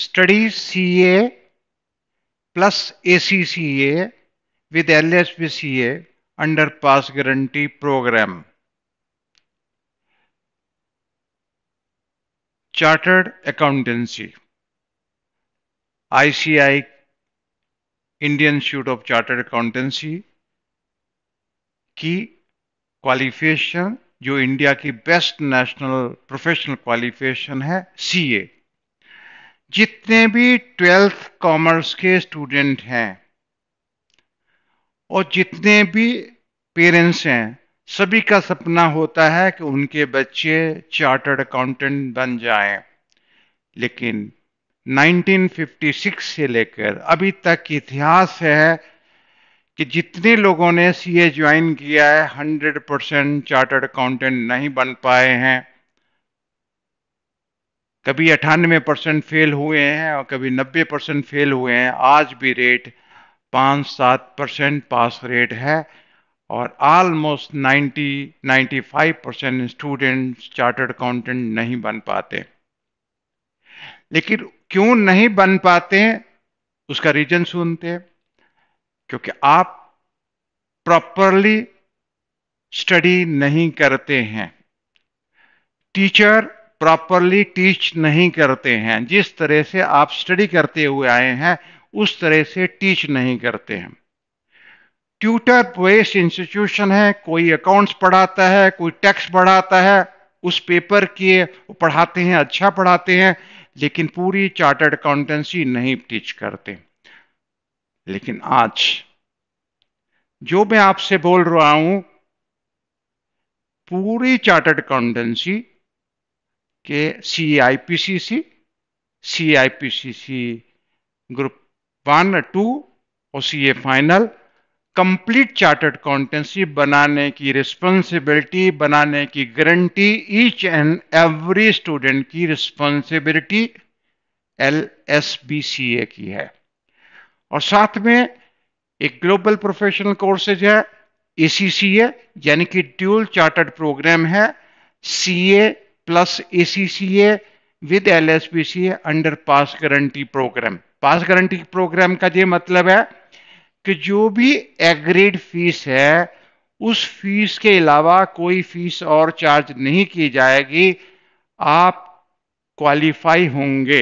study CA plus ACCA with LSPCA under Pass Guarantee Program. Chartered Accountancy, ICI Indian institute of chartered accountancy की qualification, जो India की best national professional qualification है, CA. जितने भी 12th commerce के student हैं और जितने भी पेरेंट्स हैं, सभी का सपना होता है कि उनके बच्चे चार्टर्ड अकाउंटेंट बन जाएं। लेकिन 1956 से लेकर अभी तक इतिहास है कि जितने लोगों ने सीए ज्वाइन किया है 100% चार्टर्ड अकाउंटेंट नहीं बन पाए हैं। कभी 98% फेल हुए हैं और कभी 90% फेल हुए हैं। आज भी रेट 5-7% पास रेट है और ऑलमोस्ट 90-95% स्टूडेंट्स चार्टर्ड अकाउंटेंट नहीं बन पाते। लेकिन क्यों नहीं बन पाते हैं, उसका रीजन सुनते हैं। क्योंकि आप प्रॉपरली स्टडी नहीं करते हैं, टीचर प्रॉपरली टीच नहीं करते हैं। जिस तरह से आप स्टडी करते हुए आए हैं उस तरह से टीच नहीं करते हैं। ट्यूटर बेस्ड इंस्टीट्यूशन है, कोई अकाउंट्स पढ़ाता है, कोई टैक्स पढ़ाता है, उस पेपर के पढ़ाते हैं, अच्छा पढ़ाते हैं, लेकिन पूरी चार्टर्ड अकाउंटेंसी नहीं टीच करते। लेकिन आज जो मैं आपसे बोल रहा हूं, पूरी चार्टर्ड अकाउंटेंसी के CIPCC, CIPCC ग्रुप 1, 2 और CA फाइनल, कंप्लीट चार्टर्ड अकाउंटेंसी बनाने की रिस्पॉन्सिबिलिटी, बनाने की guarantee each and every student की रिस्पॉन्सिबिलिटी LSBCA की है। और साथ में एक ग्लोबल प्रोफेशनल कोर्सेज है ACCA, यानी कि ड्यूल चार्टर्ड प्रोग्राम है, CA plus ACCA with LSBCA under pass guarantee program. Pass guarantee program का ये मतलब है कि जो भी एग्रीड फीस है उस फीस के अलावा कोई फीस और चार्ज नहीं की जाएगी। आप क्वालिफाई होंगे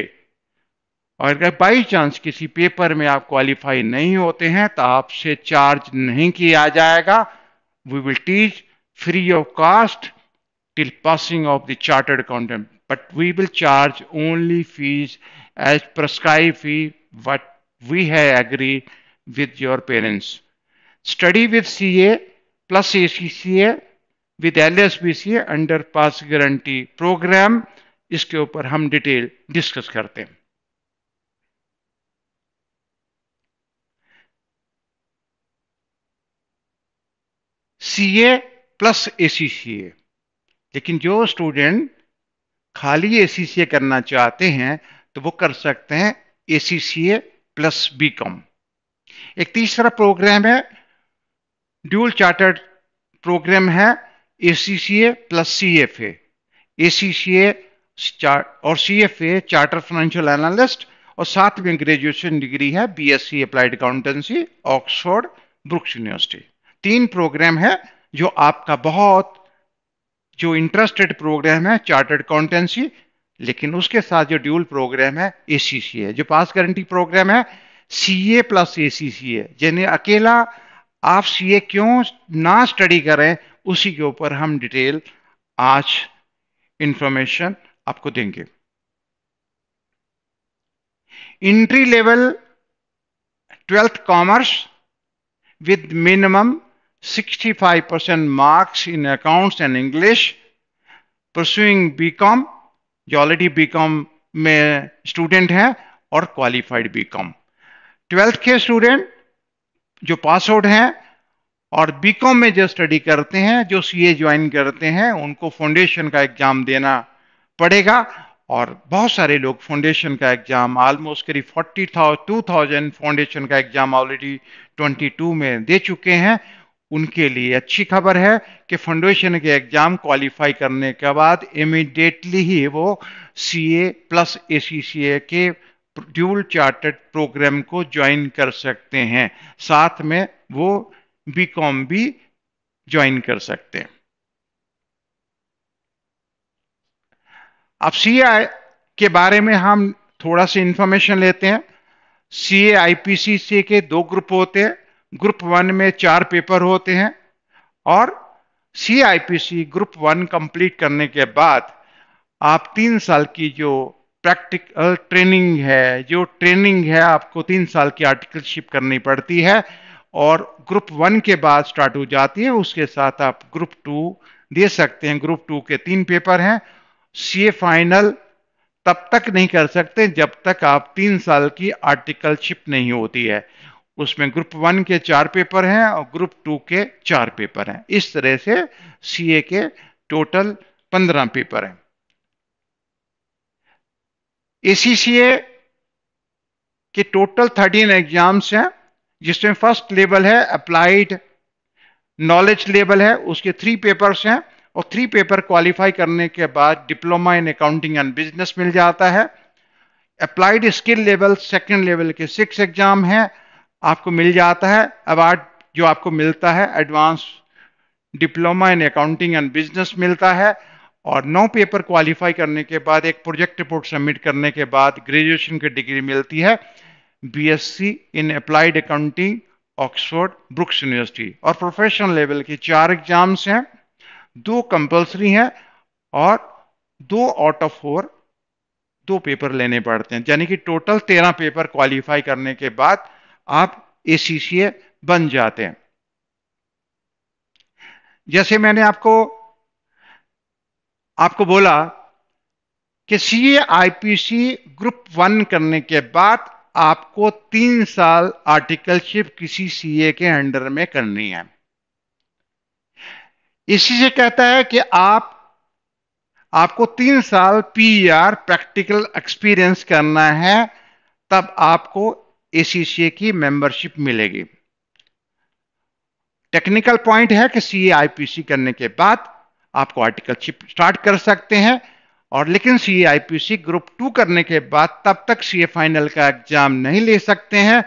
और अगर बाई चांस किसी पेपर में आप क्वालिफाई नहीं होते हैं तो आपसे चार्ज नहीं किया जाएगा। We will teach free of cost till passing of the chartered accountant, but we will charge only fees as prescribed fee what we have agreed with your parents. Study with CA plus ACCA with LSBCA under pass guarantee program, इसके ऊपर हम detail discuss करते हैं। CA plus ACCA, लेकिन जो student खाली ACCA करना चाहते हैं तो वो कर सकते हैं ACCA प्लस BCom। एक तीसरा प्रोग्राम है, ड्यूल चार्टर्ड प्रोग्राम है, ACCA प्लस CFA। ACCA और CFA चार्टर फाइनेंशियल एनालिस्ट, और साथ में ग्रेजुएशन डिग्री है BSc applied accountancy, Oxford, Brookes university. 3 program है जो आपका बहुत जो इंटरेस्टेड प्रोग्राम है चार्टर्ड अकाउंटेंसी। लेकिन उसके साथ जो ड्यूल प्रोग्राम है ACCA है, जो पास गारंटी प्रोग्राम है CA प्लस ACCA है। यानी अकेला आप CA क्यों ना स्टडी करें, उसी के ऊपर हम डिटेल आज इंफॉर्मेशन आपको देंगे। Entry level 12th commerce with minimum 65% marks in accounts and English, pursuing BCom, जो ऑलरेडी BCom में स्टूडेंट हैं और क्वालिफाइड BCom। 12th के स्टूडेंट जो पास आउट हैं और BCom में जो स्टडी करते हैं, जो CA ज्वाइन करते हैं, उनको फाउंडेशन का एग्जाम देना पड़ेगा। और बहुत सारे लोग फाउंडेशन का एग्जाम ऑलमोस्ट करीब 42,000 फाउंडेशन का एग्जाम ऑलरेडी 22 में दे चुके हैं। उनके लिए अच्छी खबर है कि फाउंडेशन के एग्जाम क्वालिफाई करने के बाद इमीडिएटली ही वो CA प्लस ACCA के ड्यूल चार्टर्ड प्रोग्राम को ज्वाइन कर सकते हैं, साथ में वो बीकॉम भी ज्वाइन कर सकते हैं। अब सीए के बारे में हम थोड़ा सा इंफॉर्मेशन लेते हैं। सीए आईपीसी के दो ग्रुप होते हैं। ग्रुप 1 में 4 पेपर होते हैं और सीए आईपीसी ग्रुप 1 कंप्लीट करने के बाद आप 3 साल की जो प्रैक्टिकल ट्रेनिंग है आपको 3 साल की आर्टिकलशिप करनी पड़ती है और ग्रुप 1 के बाद स्टार्ट हो जाती है। उसके साथ आप ग्रुप 2 दे सकते हैं। ग्रुप 2 के 3 पेपर हैं। सीए फाइनल तब तक नहीं कर सकते जब तक आप 3 साल की आर्टिकलशिप नहीं होती है। उसमें ग्रुप 1 के 4 पेपर हैं और ग्रुप 2 के 4 पेपर हैं। इस तरह से सीए के टोटल 15 पेपर हैं। एसीसीए के टोटल 13 एग्जाम्स हैं, जिसमें फर्स्ट लेवल है अप्लाइड नॉलेज लेवल है, उसके 3 पेपर्स हैं और 3 पेपर क्वालिफाई करने के बाद diploma in accounting and business मिल जाता है। Applied skill level second level के 6 एग्जाम हैं, आपको मिल जाता है। अवार्ड जो आपको मिलता है advance diploma in accounting and business मिलता है और 9 पेपर क्वालिफाई करने के बाद एक प्रोजेक्ट रिपोर्ट सबमिट करने के बाद ग्रेजुएशन की डिग्री मिलती है, BSc in applied accounting Oxford Brookes university. और प्रोफेशनल लेवल की 4 एग्जाम्स हैं, 2 कंपल्सरी हैं और 2 आउट ऑफ 4 2 पेपर लेने पड़ते हैं, यानी कि टोटल 13 पेपर क्वालिफाई करने के बाद आप एसीसीए बन जाते हैं। जैसे मैंने आपको बोला कि सीए आईपीसी ग्रुप 1 करने के बाद आपको 3 साल आर्टिकलशिप किसी सीए के अंडर में करनी है। इसी से कहता है कि आपको 3 साल पीआर प्रैक्टिकल एक्सपीरियंस करना है, तब आपको एसीसीए की मेंबरशिप मिलेगी। टेक्निकल पॉइंट है कि सीए आईपीसी करने के बाद आपको आर्टिकलशिप स्टार्ट कर सकते हैं और लेकिन सीए आईपीसी ग्रुप 2 करने के बाद तब तक सीए फाइनल का एग्जाम नहीं ले सकते हैं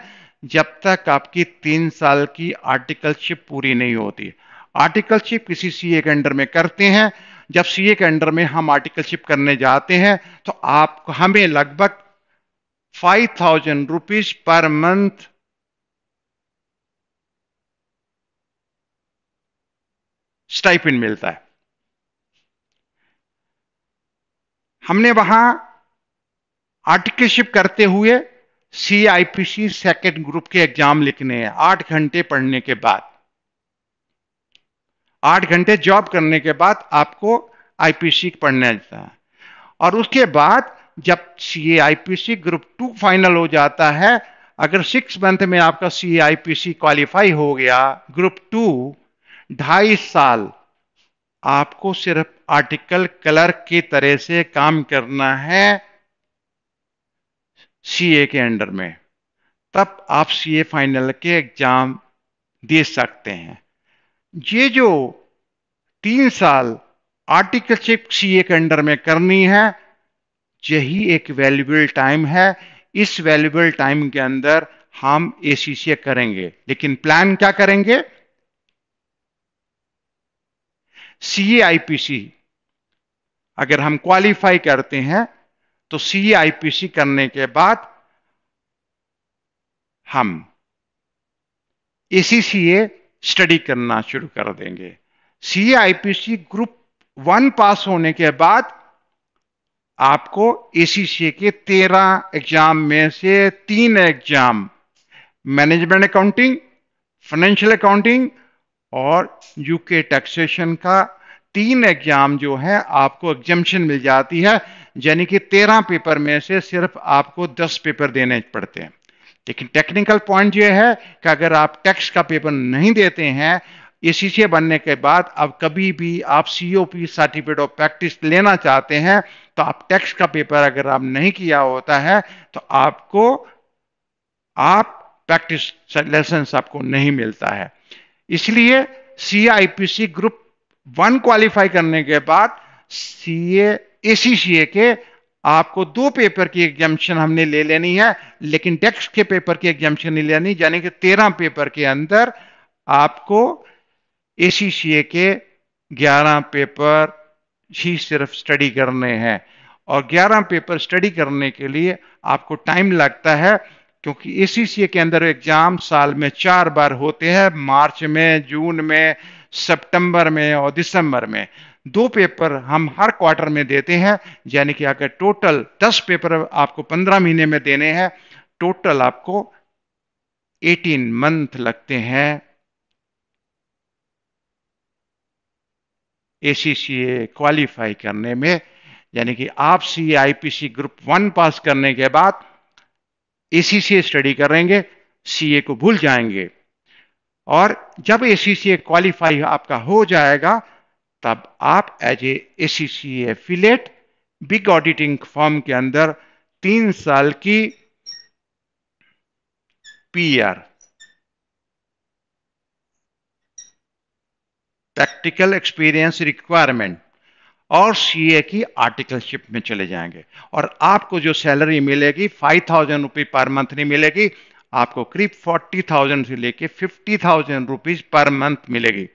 जब तक आपकी 3 साल की आर्टिकलशिप पूरी नहीं होती। आर्टिकलशिप किसी सीए के अंडर में करते हैं। जब सीए के अंडर में हम आर्टिकलशिप करने जाते हैं तो हमें लगभग 5,000 रुपीज पर मंथ स्टाइपेंड मिलता है। हमने वहां आर्टिकलशिप करते हुए सीआईपीसी सेकंड ग्रुप के एग्जाम लिखने हैं 8 घंटे पढ़ने के बाद। 8 घंटे जॉब करने के बाद आपको आईपीसी पढ़ना जाता है और उसके बाद जब सीआईपीसी ग्रुप 2 फाइनल हो जाता है, अगर 6 मंथ में आपका सीआईपीसी क्वालिफाई हो गया ग्रुप 2, 2.5 साल आपको सिर्फ आर्टिकल क्लर्क की तरह से काम करना है सीए के अंडर में, तब आप सीए फाइनल के एग्जाम दे सकते हैं। ये जो 3 साल आर्टिकलशिप सीए के अंडर में करनी है, यही एक वैल्यूएबल टाइम है। इस वैल्यूएबल टाइम के अंदर हम एसीसीए करेंगे, लेकिन प्लान क्या करेंगे? सीए आईपीसी अगर हम क्वालिफाई करते हैं तो सीए आईपीसी करने के बाद हम एसीसीए स्टडी करना शुरू कर देंगे। सीए आईपीसी ग्रुप 1 पास होने के बाद आपको एसीसीए के 13 एग्जाम में से 3 exam management accounting, financial accounting और यूके टैक्सेशन का 3 एग्जाम जो है आपको एग्जम्पशन मिल जाती है, यानी कि 13 पेपर में से सिर्फ आपको 10 पेपर देने पड़ते हैं। लेकिन टेक्निकल पॉइंट यह है कि अगर आप टैक्स का पेपर नहीं देते हैं एसीसीए बनने के बाद, अब कभी भी आप सीओपी सर्टिफिकेट ऑफ प्रैक्टिस लेना चाहते हैं तो आप टैक्स का पेपर अगर आप नहीं किया होता है तो आप प्रैक्टिस लाइसेंस आपको नहीं मिलता है। इसलिए सीआईपीसी ग्रुप 1 क्वालिफाई करने के बाद सीए एसीसीए के आपको 2 पेपर की एग्जामिशन हमने ले लेनी है, लेकिन डेस्क के पेपर की एग्जामिशन नहीं लेनी, यानी कि 13 पेपर के अंदर आपको एसीसीए के 11 पेपर ही सिर्फ स्टडी करने हैं। और 11 पेपर स्टडी करने के लिए आपको टाइम लगता है, क्योंकि एसीसीए के अंदर एग्जाम साल में 4 बार होते हैं, मार्च में, जून में, सितंबर में और दिसंबर में। 2 पेपर हम हर क्वार्टर में देते हैं, यानी कि अगर टोटल 10 पेपर आपको 15 महीने में देने हैं, टोटल आपको 18 मंथ लगते हैं एसीसीए क्वालिफाई करने में। यानी कि आप सीआईपीसी ग्रुप 1 पास करने के बाद एसीसीए स्टडी करेंगे, सीए को भूल जाएंगे। और जब एसीसीए क्वालिफाई आपका हो जाएगा, तब आप as a ACCA affiliate big auditing firm के अंदर 3 साल की पीआर, प्रैक्टिकल एक्सपीरियंस रिक्वायरमेंट, और सीए की आर्टिकलशिप में चले जाएंगे। और आपको जो सैलरी मिलेगी 5,000 रुपये पर मंथ नहीं मिलेगी, आपको करीब 40,000 से लेके 50,000 रुपीज पर मंथ मिलेगी।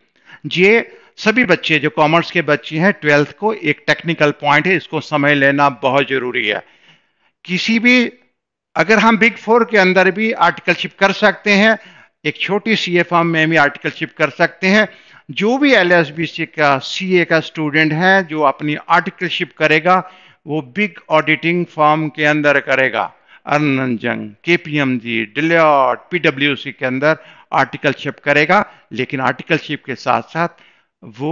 ये सभी बच्चे जो कॉमर्स के बच्चे हैं, 12th को एक टेक्निकल पॉइंट है, इसको समझ लेना बहुत जरूरी है। किसी भी, अगर हम बिग 4 के अंदर भी आर्टिकलशिप कर सकते हैं, एक छोटी सीए फर्म में भी आर्टिकलशिप कर सकते हैं। जो भी एलएसबीसी का सीए का स्टूडेंट है जो अपनी आर्टिकलशिप करेगा, वो बिग ऑडिटिंग फर्म के अंदर करेगा। अर्नस्ट यंग, केपीएमजी, डिलॉयट, पीडब्ल्यूसी के अंदर आर्टिकलशिप करेगा, लेकिन आर्टिकलशिप के साथ साथ वो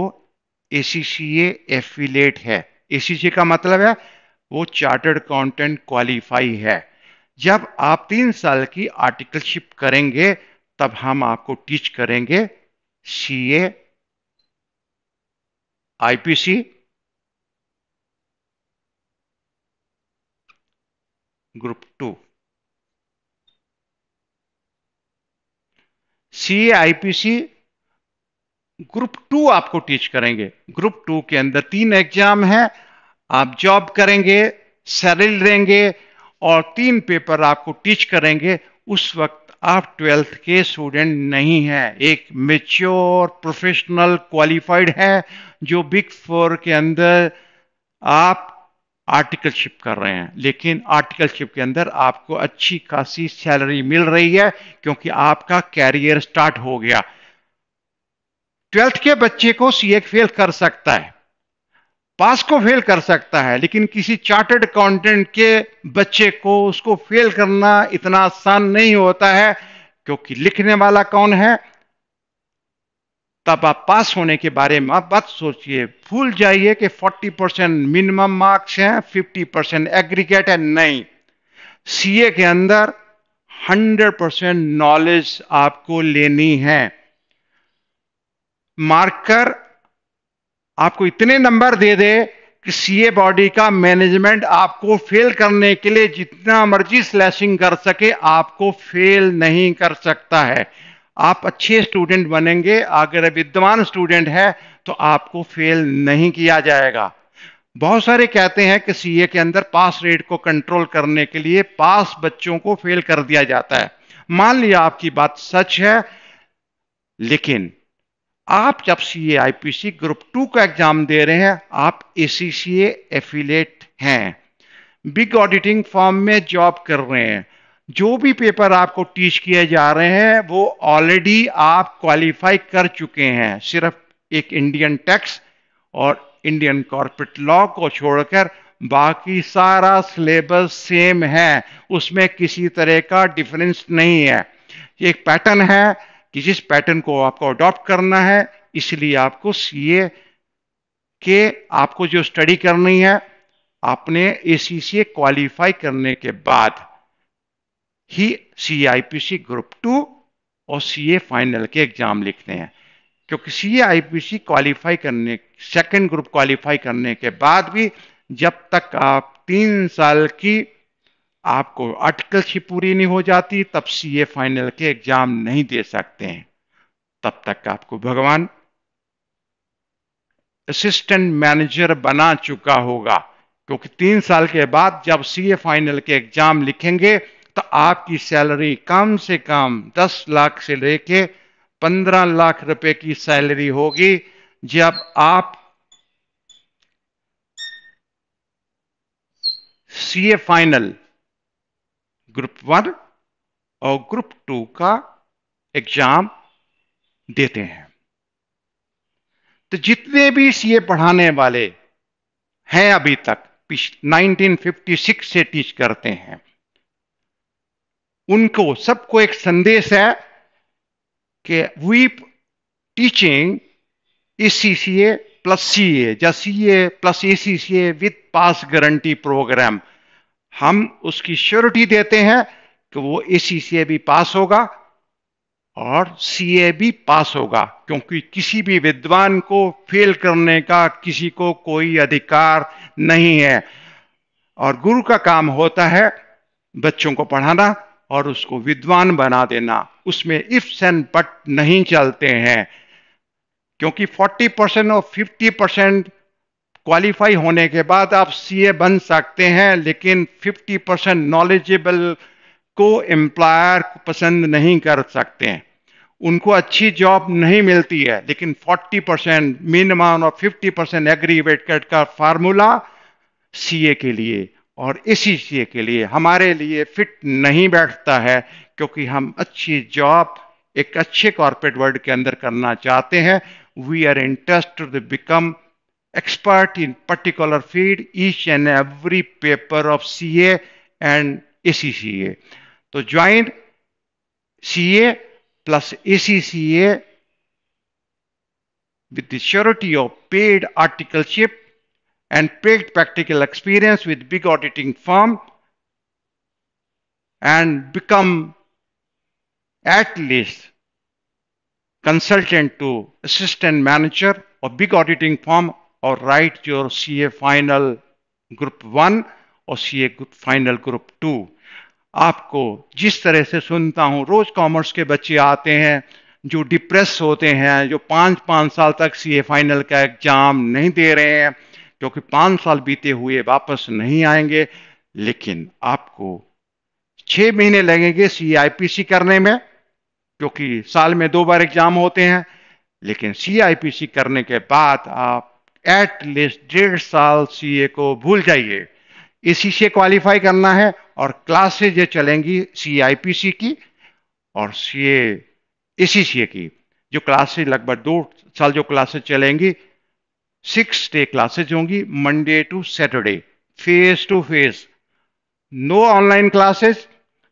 एसीसीए एफिलिएट है। एसीसीए का मतलब है वो चार्टर्ड अकाउंटेंट क्वालिफाई है। जब आप 3 साल की आर्टिकलशिप करेंगे, तब हम आपको टीच करेंगे CA, IPC, group 2। CA IPC group 2 आपको टीच करेंगे। ग्रुप 2 के अंदर 3 एग्जाम है, आप जॉब करेंगे, सैलरी लेंगे, और 3 पेपर आपको टीच करेंगे। उस वक्त आप 12th के स्टूडेंट नहीं हैं, एक मेच्योर प्रोफेशनल क्वालिफाइड है, जो बिग 4 के अंदर आप आर्टिकलशिप कर रहे हैं। लेकिन आर्टिकलशिप के अंदर आपको अच्छी खासी सैलरी मिल रही है, क्योंकि आपका कैरियर स्टार्ट हो गया। 12th के बच्चे को सीए फेल कर सकता है, पास को फेल कर सकता है, लेकिन किसी चार्टर्ड अकाउंटेंट के बच्चे को उसको फेल करना इतना आसान नहीं होता है, क्योंकि लिखने वाला कौन है। तब आप पास होने के बारे में आप मत सोचिए, भूल जाइए कि 40% मिनिमम मार्क्स हैं, 50% एग्रीगेट है। नहीं, सीए के अंदर 100% नॉलेज आपको लेनी है। मार्कर आपको इतने नंबर दे दे कि सीए बॉडी का मैनेजमेंट आपको फेल करने के लिए जितना मर्जी स्लैशिंग कर सके, आपको फेल नहीं कर सकता है। आप अच्छे स्टूडेंट बनेंगे, अगर विद्वान स्टूडेंट है तो आपको फेल नहीं किया जाएगा। बहुत सारे कहते हैं कि सीए के अंदर पास रेट को कंट्रोल करने के लिए पास बच्चों को फेल कर दिया जाता है। मान लिया आपकी बात सच है, लेकिन आप जब सीए आईपीसी ग्रुप 2 का एग्जाम दे रहे हैं, आप एसीसीए एफिलिएट हैं, बिग ऑडिटिंग फर्म में जॉब कर रहे हैं। जो भी पेपर आपको टीच किए जा रहे हैं वो ऑलरेडी आप क्वालिफाई कर चुके हैं। सिर्फ एक इंडियन टैक्स और इंडियन कॉर्पोरेट लॉ को छोड़कर बाकी सारा सिलेबस सेम है, उसमें किसी तरह का डिफरेंस नहीं है। एक पैटर्न है कि जिस पैटर्न को आपको अडॉप्ट करना है, इसलिए आपको सीए के आपको जो स्टडी करनी है, आपने एसीसीए क्वालिफाई करने के बाद ही सीआईपीसी ग्रुप 2 और सीए फाइनल के एग्जाम लिखते हैं। क्योंकि सीए आईपीसी क्वालिफाई करने, सेकंड ग्रुप क्वालिफाई करने के बाद भी जब तक आप 3 साल की आपको आर्टिकलशिप पूरी नहीं हो जाती, तब सीए फाइनल के एग्जाम नहीं दे सकते हैं। तब तक आपको भगवान असिस्टेंट मैनेजर बना चुका होगा, क्योंकि 3 साल के बाद जब सीए फाइनल के एग्जाम लिखेंगे तो आपकी सैलरी कम से कम 10 लाख से लेके 15 लाख रुपए की सैलरी होगी जब आप सीए फाइनल ग्रुप 1 और ग्रुप 2 का एग्जाम देते हैं। तो जितने भी सीए पढ़ाने वाले हैं अभी तक 1956 से टीच करते हैं, उनको सबको एक संदेश है कि we teaching ACCA plus CA या CA plus ACCA with pass guarantee program. हम उसकी श्योरिटी देते हैं कि वो एसीसीए भी पास होगा और सीए भी पास होगा, क्योंकि किसी भी विद्वान को फेल करने का किसी को कोई अधिकार नहीं है। और गुरु का काम होता है बच्चों को पढ़ाना और उसको विद्वान बना देना। उसमें इफ्स एंड बट नहीं चलते हैं, क्योंकि 40% और 50% क्वालिफाई होने के बाद आप सीए बन सकते हैं, लेकिन 50% नॉलेजेबल को एम्प्लॉयर पसंद नहीं कर सकते हैं, उनको अच्छी जॉब नहीं मिलती है। लेकिन 40% मिनिमम और 50% एग्रीवेटेड का फार्मूला सीए के लिए और एसीसीए के लिए हमारे लिए फिट नहीं बैठता है, क्योंकि हम अच्छी जॉब एक अच्छे कॉर्पोरेट वर्ल्ड के अंदर करना चाहते हैं। We are interested to become expert in particular field, each and every paper of CA and ACCA. तो join CA plus ACCA with the surety of paid articleship and paid practical experience with big auditing firm, and become at least consultant to assistant manager of big auditing firm, और right your CA final group 1 और CA final group 2। आपको जिस तरह से सुनता हूं, रोज commerce के बच्चे आते हैं जो डिप्रेस होते हैं, जो 5-5 साल तक सीए फाइनल का एग्जाम नहीं दे रहे हैं, क्योंकि 5 साल बीते हुए वापस नहीं आएंगे। लेकिन आपको 6 महीने लगेंगे सीए आईपीसी करने में, क्योंकि साल में 2 बार एग्जाम होते हैं। लेकिन सीए आईपीसी करने के बाद आप एट लीस्ट 1.5 साल सीए को भूल जाइए। इसी से क्वालिफाई करना है और क्लासेज ये चलेंगी सीए आईपीसी की और सीए एसीसीए की। जो क्लासेज लगभग 2 साल जो क्लासेज चलेंगी, 6 डे क्लासेज होंगी, Monday to Saturday, face to face, no online classes,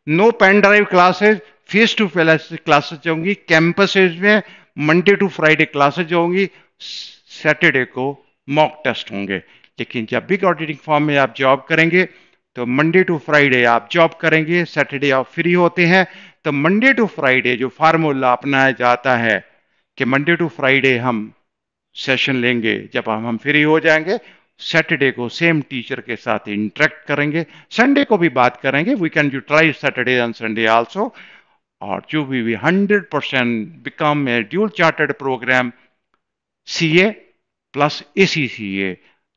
no pen drive classes, face to face classes होंगी कैंपसेज में। मंडे टू फ्राइडे क्लासेज होंगी, सैटरडे को मॉक टेस्ट होंगे। लेकिन जब बिग ऑडिटिंग फर्म में आप जॉब करेंगे तो मंडे टू फ्राइडे आप जॉब करेंगे, सैटरडे आप फ्री होते हैं। तो मंडे टू फ्राइडे जो फार्मूला अपनाया जाता है कि मंडे टू फ्राइडे हम सेशन लेंगे, जब हम फ्री हो जाएंगे, सैटरडे को सेम टीचर के साथ इंटरेक्ट करेंगे, संडे को भी बात करेंगे, we can utilise Saturday and Sunday also. और जो भी 100% become a dual chartered program CA plus ACCA.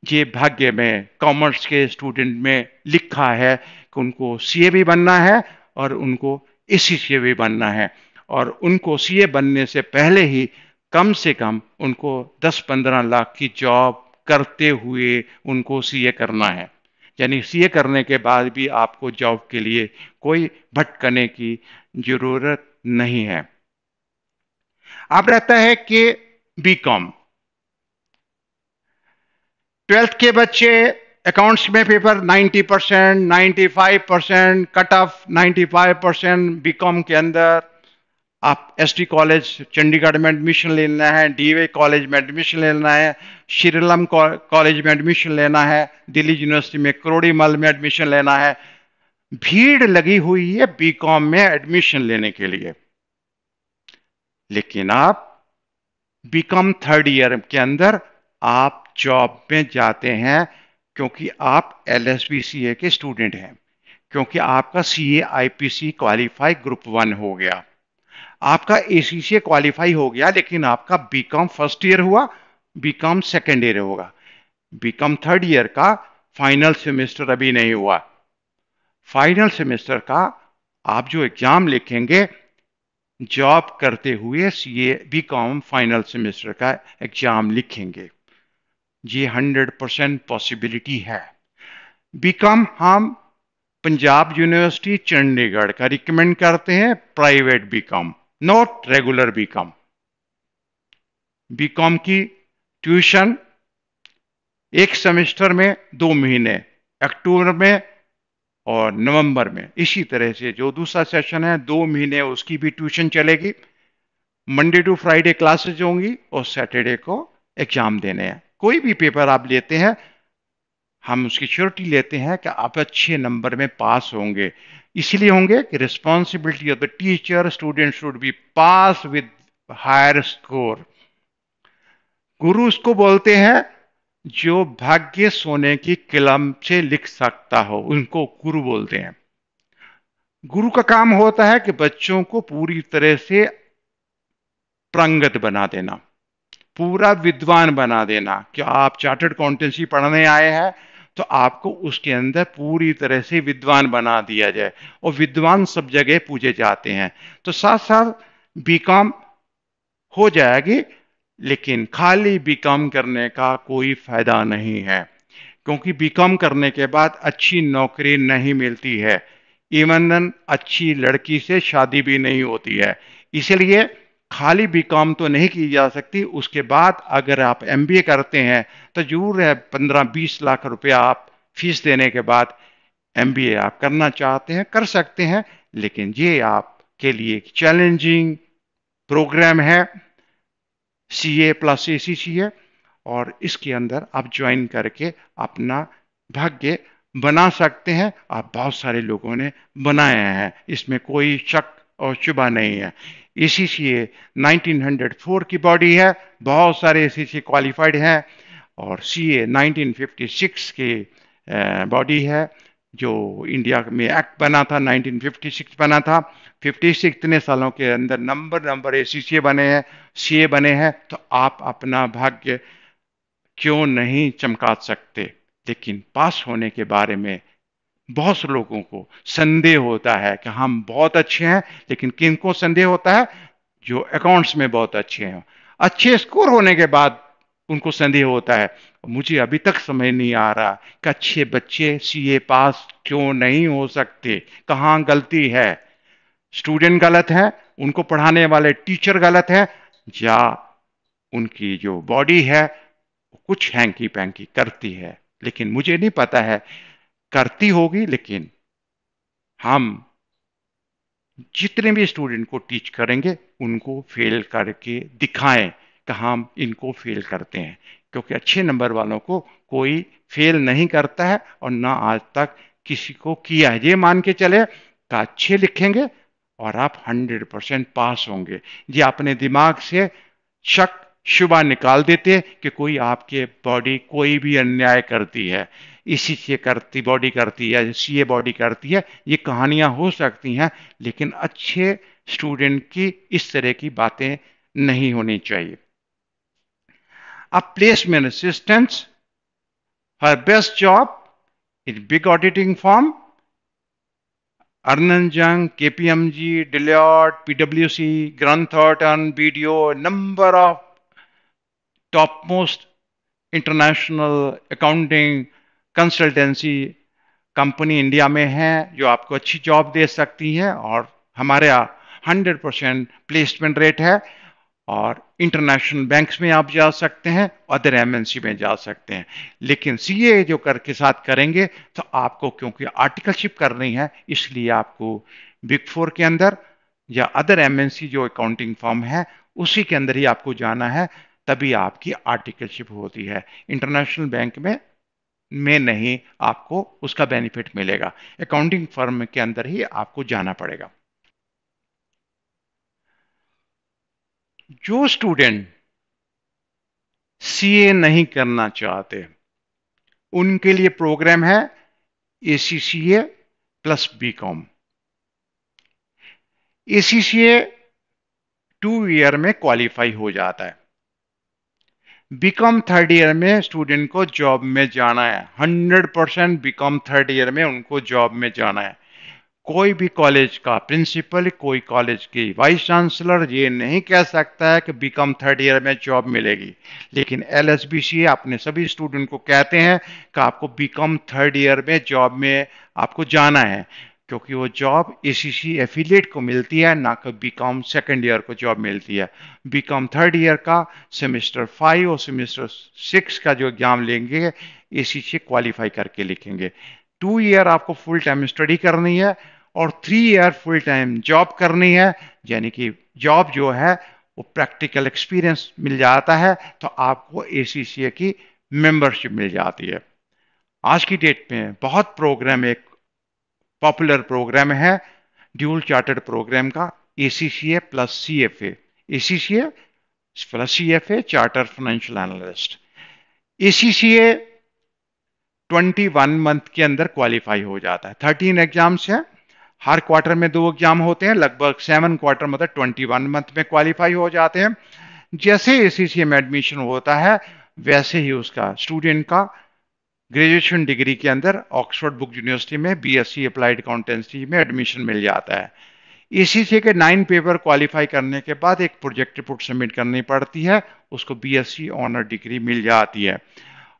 ये भाग्य में कॉमर्स के स्टूडेंट में लिखा है कि उनको सीए भी बनना है और उनको एसीसीए भी बनना है, और उनको सीए बनने से पहले ही कम से कम उनको 10-15 लाख की जॉब करते हुए उनको सीए करना है। यानी सीए करने के बाद भी आपको जॉब के लिए कोई भटकने की जरूरत नहीं है। अब रहता है कि बीकॉम 12th के बच्चे अकाउंट्स में पेपर 90%, 95%, कट ऑफ 95%। बीकॉम के अंदर आप एसटी कॉलेज चंडीगढ़ में एडमिशन लेना है, डीवे कॉलेज में एडमिशन लेना है, श्रीराम कॉलेज में एडमिशन लेना है, दिल्ली यूनिवर्सिटी में करोड़ीमल में एडमिशन लेना है। भीड़ लगी हुई है बीकॉम में एडमिशन लेने के लिए। लेकिन आप बीकॉम 3rd ईयर के अंदर आप जॉब में जाते हैं, क्योंकि आप एलएसबीसीए के स्टूडेंट हैं, क्योंकि आपका सीए आईपीसी क्वालिफाई ग्रुप 1 हो गया, आपका एसीसीए क्वालिफाई हो गया, लेकिन आपका बीकॉम 1st ईयर हुआ, बीकॉम 2nd ईयर होगा। बीकॉम 3rd ईयर का फाइनल सेमेस्टर अभी नहीं हुआ। फाइनल सेमेस्टर का आप जो एग्जाम लिखेंगे जॉब करते हुए, सीए बीकॉम फाइनल सेमेस्टर का एग्जाम लिखेंगे, ये 100% पॉसिबिलिटी है। बीकॉम हम पंजाब यूनिवर्सिटी चंडीगढ़ का रिकमेंड करते हैं, private BCom, not regular BCom. BCom की ट्यूशन एक सेमेस्टर में 2 महीने, अक्टूबर में और नवंबर में, इसी तरह से जो दूसरा सेशन है 2 महीने उसकी भी ट्यूशन चलेगी। मंडे टू फ्राइडे क्लासेज होंगी और सैटरडे को एग्जाम देने हैं। कोई भी पेपर आप लेते हैं, हम उसकी श्योरिटी लेते हैं कि आप अच्छे नंबर में पास होंगे। इसलिए होंगे कि responsibility of the teacher, student should be pass with higher score. गुरु उसको बोलते हैं जो भाग्य सोने की कलम से लिख सकता हो, उनको गुरु बोलते हैं। गुरु का काम होता है कि बच्चों को पूरी तरह से प्रंगत बना देना, पूरा विद्वान बना देना। क्या आप चार्टर्ड अकाउंटेंसी पढ़ने आए हैं तो आपको उसके अंदर पूरी तरह से विद्वान बना दिया जाए, और विद्वान सब जगह पूजे जाते हैं। तो साथ साथ बीकॉम हो जाएगी, लेकिन खाली बीकॉम करने का कोई फायदा नहीं है, क्योंकि बीकॉम करने के बाद अच्छी नौकरी नहीं मिलती है, इवन अच्छी लड़की से शादी भी नहीं होती है। इसलिए खाली बीकॉम तो नहीं की जा सकती। उसके बाद अगर आप एमबीए करते हैं तो जरूर है 15-20 लाख रुपया आप फीस देने के बाद एमबीए आप करना चाहते हैं कर सकते हैं, लेकिन ये आपके लिए एक चैलेंजिंग प्रोग्राम है, सीए प्लस एसीसीए, और इसके अंदर आप ज्वाइन करके अपना भाग्य बना सकते हैं। आप बहुत सारे लोगों ने बनाया है, इसमें कोई शक और शुबा नहीं है। एसीसीए 1904 की बॉडी है, बहुत सारे एसीसी क्वालिफाइड हैं, और सीए 1956 की बॉडी है, जो इंडिया में एक्ट बना था, 1956 बना था। 56 इतने सालों के अंदर नंबर एसीसी बने हैं, सीए बने हैं, तो आप अपना भाग्य क्यों नहीं चमका सकते। लेकिन पास होने के बारे में बहुत से लोगों को संदेह होता है कि हम बहुत अच्छे हैं, लेकिन किनको संदेह होता है? जो अकाउंट्स में बहुत अच्छे हैं, अच्छे स्कोर होने के बाद उनको संदेह होता है। मुझे अभी तक समझ नहीं आ रहा कि अच्छे बच्चे सीए पास क्यों नहीं हो सकते, कहां गलती है? स्टूडेंट गलत है, उनको पढ़ाने वाले टीचर गलत है, या उनकी जो बॉडी है कुछ हैंकी पैंकी करती है? लेकिन मुझे नहीं पता है, करती होगी, लेकिन हम जितने भी स्टूडेंट को टीच करेंगे उनको फेल करके दिखाएं कि हम इनको फेल करते हैं, क्योंकि अच्छे नंबर वालों को कोई फेल नहीं करता है और ना आज तक किसी को किया है। ये मान के चले कि अच्छे लिखेंगे और आप 100% पास होंगे। ये अपने दिमाग से शक शुबा निकाल देते कि कोई आपके बॉडी कोई भी अन्याय करती है, इसी से करती बॉडी करती है, सीए बॉडी करती है, ये कहानियां हो सकती हैं, लेकिन अच्छे स्टूडेंट की इस तरह की बातें नहीं होनी चाहिए। अब placement assistants, her best job in big auditing form, Ernst Young, KPMG, Deloitte, PwC, Grant Thornton, BDO, a number of topmost international accounting consultancy company India में है जो आपको अच्छी जॉब दे सकती हैं, और हमारे यहाँ 100% प्लेसमेंट रेट है। और इंटरनेशनल बैंक्स में आप जा सकते हैं, अदर एमएनसी में जा सकते हैं। लेकिन सीए जो कर के साथ करेंगे तो आपको, क्योंकि आर्टिकलशिप करनी है, इसलिए आपको बिग फोर के अंदर या अदर एमएनसी जो अकाउंटिंग फर्म है उसी के अंदर ही आपको जाना है, तभी आपकी आर्टिकलशिप होती है। इंटरनेशनल बैंक में नहीं आपको उसका बेनिफिट मिलेगा, अकाउंटिंग फर्म के अंदर ही आपको जाना पड़ेगा। जो स्टूडेंट सीए नहीं करना चाहते उनके लिए प्रोग्राम है ACCA plus BCom. ACCA 2 year में क्वालिफाई हो जाता है, बीकॉम थर्ड ईयर में स्टूडेंट को जॉब में जाना है, 100% बीकॉम थर्ड ईयर में उनको जॉब में जाना है। कोई भी कॉलेज का प्रिंसिपल, कोई कॉलेज की वाइस चांसलर ये नहीं कह सकता है कि बीकॉम थर्ड ईयर में जॉब मिलेगी, लेकिन एलएसबीसी अपने सभी स्टूडेंट को कहते हैं कि आपको बीकॉम थर्ड ईयर में जॉब में आपको जाना है, क्योंकि वो जॉब एसीसी एफिलिएट को मिलती है, ना कि बीकॉम सेकेंड ईयर को जॉब मिलती है। बीकॉम थर्ड ईयर का सेमेस्टर 5 और सेमेस्टर 6 का जो एग्जाम लेंगे एसीसी क्वालिफाई करके लिखेंगे। 2 ईयर आपको फुल टाइम स्टडी करनी है और 3 ईयर फुल टाइम जॉब करनी है, यानी कि जॉब जो है वो प्रैक्टिकल एक्सपीरियंस मिल जाता है, तो आपको एसीसीए की मेंबरशिप मिल जाती है। आज की डेट में बहुत प्रोग्राम, एक पॉपुलर प्रोग्राम है ड्यूल चार्टर्ड प्रोग्राम का, ACCA plus CFA, ACCA plus CFA charter financial analyst. ACCA 21 month के अंदर क्वालिफाई हो जाता है। 13 एग्जाम्स है, हर क्वार्टर में 2 एग्जाम होते हैं, लगभग 7 क्वार्टर मतलब 21 मंथ में क्वालिफाई हो जाते हैं। जैसे एसीसीए में एडमिशन होता है वैसे ही उसका स्टूडेंट का ग्रेजुएशन डिग्री के अंदर ऑक्सफोर्ड बुक यूनिवर्सिटी में बीएससी अप्लाइड अकाउंटेंसी में एडमिशन मिल जाता है। एसीसीए के 9 पेपर क्वालिफाई करने के बाद एक प्रोजेक्ट रिपोर्ट सबमिट करनी पड़ती है, उसको बीएससी ऑनर डिग्री मिल जाती है।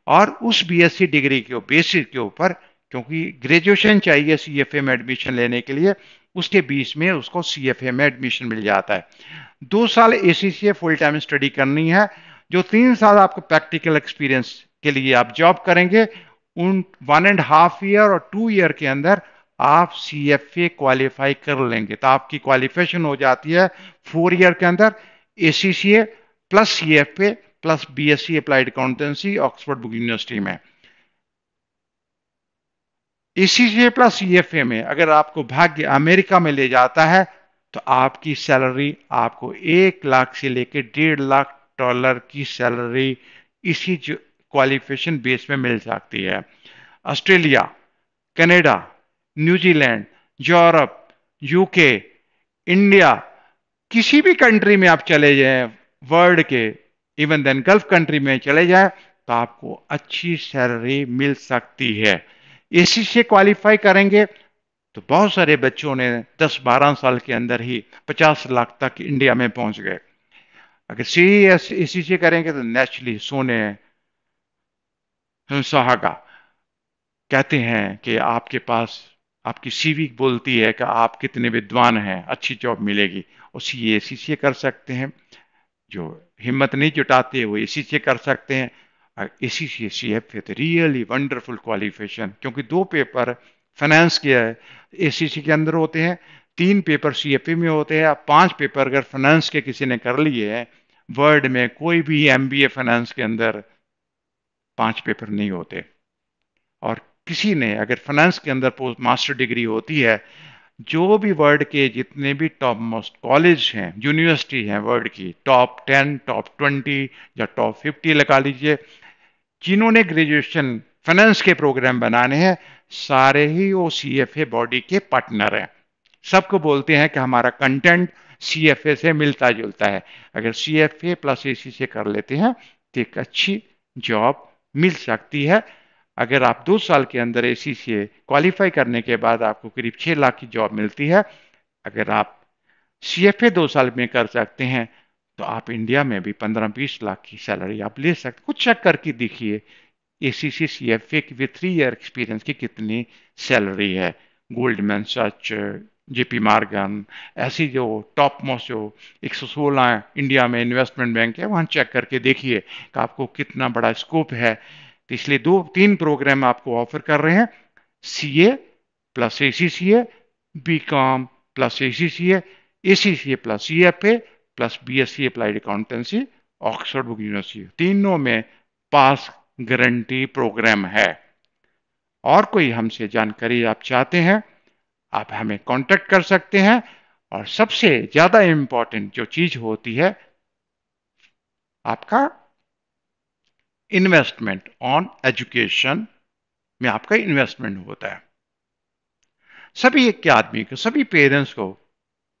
और उस बीएससी डिग्री के बेसिस के ऊपर, क्योंकि ग्रेजुएशन चाहिए सीएफए में एडमिशन लेने के लिए, उसके बीच में उसको सीएफए में एडमिशन मिल जाता है। 2 साल एसीसीए फुल टाइम स्टडी करनी है। जो 3 साल आपको प्रैक्टिकल एक्सपीरियंस के लिए आप जॉब करेंगे, उन 1.5 ईयर और 2 ईयर के अंदर आप सीएफए क्वालिफाई कर लेंगे, तो आपकी क्वालिफिकेशन हो जाती है 4 ईयर के अंदर ACCA plus CFA plus BSc applied accountancy Oxford Brookes university में। एसीसीए प्लस सीएफए में अगर आपको भाग्य अमेरिका में ले जाता है तो आपकी सैलरी आपको 1 लाख से लेकर $1.5 लाख की सैलरी इसी क्वालिफिकेशन बेस में मिल सकती है। Australia, Canada, New Zealand, Europe, UK, India, किसी भी कंट्री में आप चले जाएं वर्ल्ड के, इवन देन गल्फ कंट्री में चले जाएं, तो आपको अच्छी सैलरी मिल सकती है। इसी से क्वालिफाई करेंगे तो बहुत सारे बच्चों ने 10-12 साल के अंदर ही 50 लाख तक इंडिया में पहुंच गए। अगर सी एस इसी से करेंगे तो नेचुरली सोने सुहागा। कहते हैं कि आपके पास आपकी सीवी बोलती है कि आप कितने विद्वान हैं, अच्छी जॉब मिलेगी। और सी एसी से कर सकते हैं, जो हिम्मत नहीं जुटाते वो इसी से कर सकते हैं। इसी से C F really wonderful qualification, क्योंकि 2 पेपर फाइनेंस के एसीसी के अंदर होते हैं, 3 पेपर सीएफए में होते हैं, 5 पेपर अगर फाइनेंस के किसी ने कर लिए हैं, वर्ल्ड में कोई भी एमबीए फाइनेंस के अंदर 5 पेपर नहीं होते। और किसी ने अगर फाइनेंस के अंदर पोस्ट मास्टर डिग्री होती है, जो भी वर्ल्ड के जितने भी टॉप मोस्ट कॉलेज हैं, यूनिवर्सिटी हैं वर्ल्ड की, टॉप 10, टॉप 20 या टॉप 50 लगा लीजिए, जिन्होंने ग्रेजुएशन फाइनेंस के प्रोग्राम बनाने हैं, सारे ही वो सीएफए बॉडी के पार्टनर हैं। सबको बोलते हैं कि हमारा कंटेंट सीएफए से मिलता जुलता है। अगर सीएफए प्लस एसी से कर लेते हैं तो एक अच्छी जॉब मिल सकती है। अगर आप 2 साल के अंदर एसी से क्वालिफाई करने के बाद आपको करीब 6 लाख की जॉब मिलती है। अगर आप सीएफए 2 साल में कर सकते हैं तो आप इंडिया में भी 15-20 लाख की सैलरी आप ले सकते। कुछ चेक करके देखिए एसीसी सीएफए की विद 3 ईयर एक्सपीरियंस की कितनी सैलरी है। गोल्डमैन सच, जेपी मॉर्गन, ऐसी जो टॉप मोस्ट जो 116 इंडिया में इन्वेस्टमेंट बैंक है, वहां चेक करके देखिए कि आपको कितना बड़ा स्कोप है। तो इसलिए 2-3 प्रोग्राम आपको ऑफर कर रहे हैं, CA plus ACCA, BCom plus ACCA, ACCA plus CFA plus BSc applied accountancy Oxford Brookes university, तीनों में पास गारंटी प्रोग्राम है। और कोई हमसे जानकारी आप चाहते हैं, आप हमें कांटेक्ट कर सकते हैं। और सबसे ज्यादा इंपॉर्टेंट जो चीज होती है, आपका इन्वेस्टमेंट ऑन एजुकेशन में आपका इन्वेस्टमेंट होता है। सभी एक के आदमी को, सभी पेरेंट्स को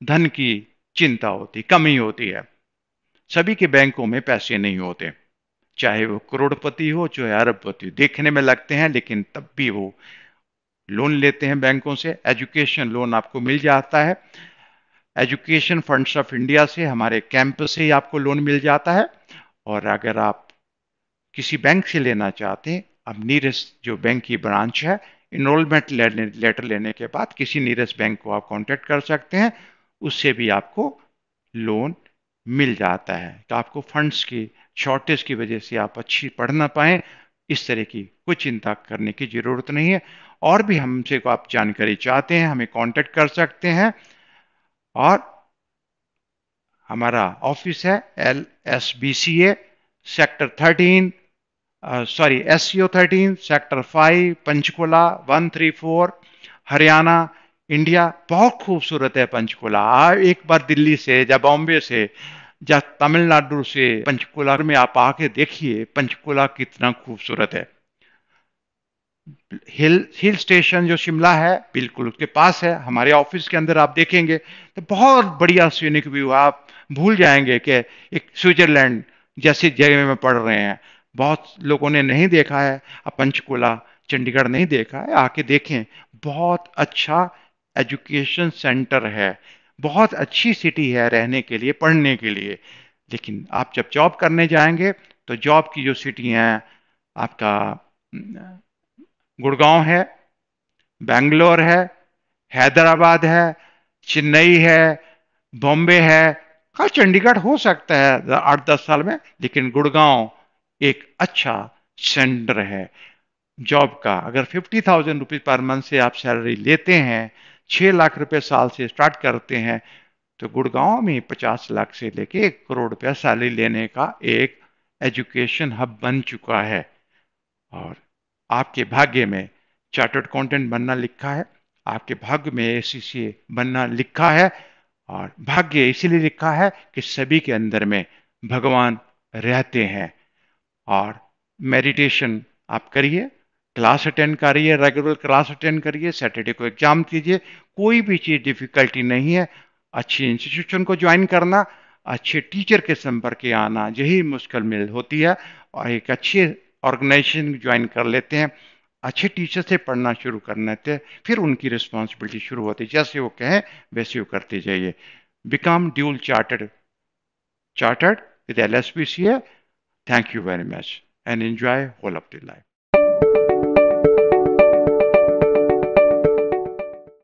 धन की चिंता होती, कमी होती है। सभी के बैंकों में पैसे नहीं होते, चाहे वो करोड़पति हो चाहे अरबपति हो, देखने में लगते हैं लेकिन तब भी वो लोन लेते हैं बैंकों से। एजुकेशन लोन आपको मिल जाता है एजुकेशन फंड्स ऑफ इंडिया से, हमारे कैंपस से ही आपको लोन मिल जाता है। और अगर आप किसी बैंक से लेना चाहते हैं, अब नीयरेस्ट जो बैंक की ब्रांच है, इनरोलमेंट लेटर लेने के बाद किसी नीयरेस्ट बैंक को आप कांटेक्ट कर सकते हैं, उससे भी आपको लोन मिल जाता है। तो आपको फंड्स की शॉर्टेज की वजह से आप अच्छी पढ़ ना पाएं, इस तरह की कोई चिंता करने की ज़रूरत नहीं है। और भी हमसे को आप जानकारी चाहते हैं, हमें कांटेक्ट कर सकते हैं। और हमारा ऑफिस है LSBCA sector 13, sorry SCO 13 sector 5 Panchkula 134 Haryana India. बहुत खूबसूरत है पंचकुला। आप एक बार दिल्ली से या बॉम्बे से या तमिलनाडु से पंचकुला में आप आके देखिए पंचकुला कितना खूबसूरत है। हिल स्टेशन जो शिमला है बिल्कुल उसके पास है। हमारे ऑफिस के अंदर आप देखेंगे तो बहुत बढ़िया सीनिक व्यू, आप भूल जाएंगे कि एक स्विट्जरलैंड जैसी जगह में पढ़ रहे हैं। बहुत लोगों ने नहीं देखा है, अब पंचकुला चंडीगढ़ नहीं देखा है, आके देखें। बहुत अच्छा एजुकेशन सेंटर है, बहुत अच्छी सिटी है रहने के लिए, पढ़ने के लिए। लेकिन आप जब जॉब करने जाएंगे तो जॉब की जो सिटी हैं आपका गुड़गांव है, बेंगलोर है, हैदराबाद है, चेन्नई है, बॉम्बे है। हाँ, चंडीगढ़ हो सकता है 8-10 साल में, लेकिन गुड़गांव एक अच्छा सेंटर है जॉब का। अगर 50,000 रुपीज पर मंथ से आप सैलरी लेते हैं, 6 लाख रुपए साल से स्टार्ट करते हैं, तो गुड़गांव में 50 लाख से लेके 1 करोड़ रुपया सैलरी लेने का एक एजुकेशन हब बन चुका है। और आपके भाग्य में चार्टर्ड अकाउंटेंट बनना लिखा है, आपके भाग्य में ACCA बनना लिखा है। और भाग्य इसीलिए लिखा है कि सभी के अंदर में भगवान रहते हैं। और मेडिटेशन आप करिए, क्लास अटेंड करिए, रेगुलर क्लास अटेंड करिए, सैटरडे को एग्जाम कीजिए। कोई भी चीज़ डिफिकल्टी नहीं है। अच्छी इंस्टीट्यूशन को ज्वाइन करना, अच्छे टीचर के संपर्क में आना, यही मुश्किल मिल होती है। और एक अच्छे ऑर्गेनाइजेशन ज्वाइन कर लेते हैं, अच्छे टीचर से पढ़ना शुरू कर लेते हैं, फिर उनकी रिस्पॉन्सिबिलिटी शुरू होती है। जैसे वो कहें वैसे वो करते जाइए। Become dual chartered with LSPCA. Thank you very much and enjoy whole of the life.